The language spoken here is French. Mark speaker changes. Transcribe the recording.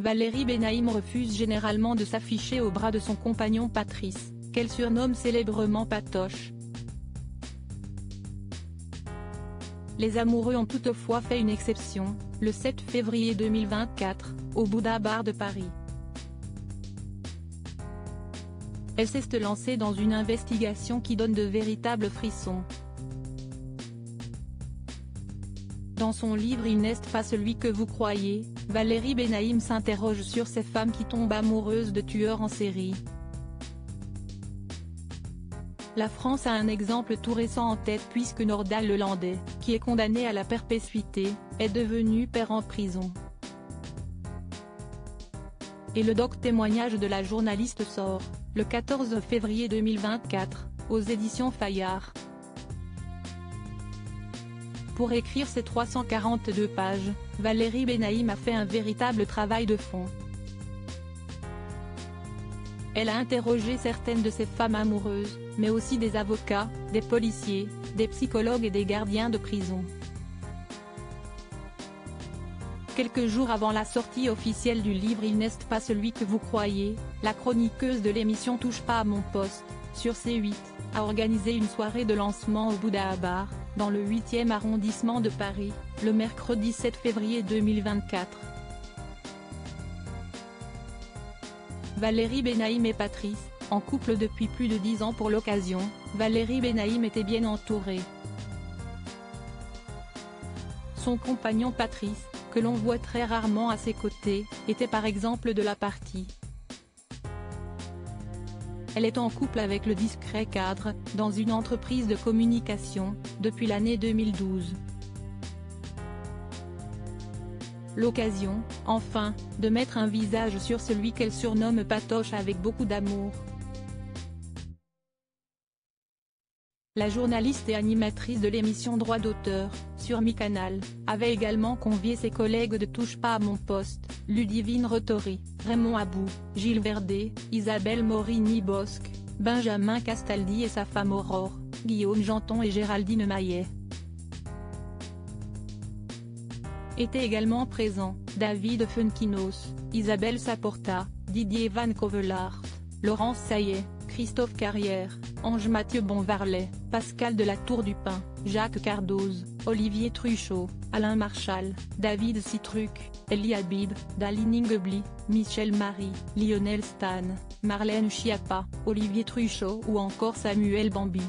Speaker 1: Valérie Benaïm refuse généralement de s'afficher au bras de son compagnon Patrice, qu'elle surnomme célèbrement Patoche. Les amoureux ont toutefois fait une exception, le 7 février 2024, au Bouddha Bar de Paris. Elle s'est lancée dans une investigation qui donne de véritables frissons. Dans son livre Il n'est pas celui que vous croyez, Valérie Benaïm s'interroge sur ces femmes qui tombent amoureuses de tueurs en série. La France a un exemple tout récent en tête puisque Nordal Lelandais, qui est condamné à la perpétuité, est devenu père en prison. Et le témoignage de la journaliste sort, le 14 février 2024, aux éditions Fayard. Pour écrire ces 342 pages, Valérie Benaïm a fait un véritable travail de fond. Elle a interrogé certaines de ces femmes amoureuses, mais aussi des avocats, des policiers, des psychologues et des gardiens de prison. Quelques jours avant la sortie officielle du livre Il n'est pas celui que vous croyez, la chroniqueuse de l'émission Touche pas à mon poste, sur C8, a organisé une soirée de lancement au Bouddha Bar, dans le 8e arrondissement de Paris, le mercredi 7 février 2024. Valérie Benaïm et Patrice, en couple depuis plus de 10 ans pour l'occasion, Valérie Benaïm était bien entourée. Son compagnon Patrice, que l'on voit très rarement à ses côtés, était par exemple de la partie. Elle est en couple avec le discret cadre, dans une entreprise de communication, depuis l'année 2012. L'occasion, enfin, de mettre un visage sur celui qu'elle surnomme Patoche avec beaucoup d'amour. La journaliste et animatrice de l'émission Droit d'auteur, sur Mi-Canal, avait également convié ses collègues de Touche pas à mon poste, Ludivine Rettori, Raymond Abou, Gilles Verdet, Isabelle Morini-Bosque, Benjamin Castaldi et sa femme Aurore, Guillaume Janton et Géraldine Maillet. Étaient également présents, David Funkinos, Isabelle Saporta, Didier Van Covelart, Laurence Saillet, Christophe Carrière, Ange Mathieu Bonvarlet, Pascal de la Tour du Pin, Jacques Cardoz, Olivier Truchot, Alain Marchal, David Citruc, Elie Habib, Daline Ingebli, Michel Marie, Lionel Stan, Marlène Schiappa, Olivier Truchot ou encore Samuel Bambi.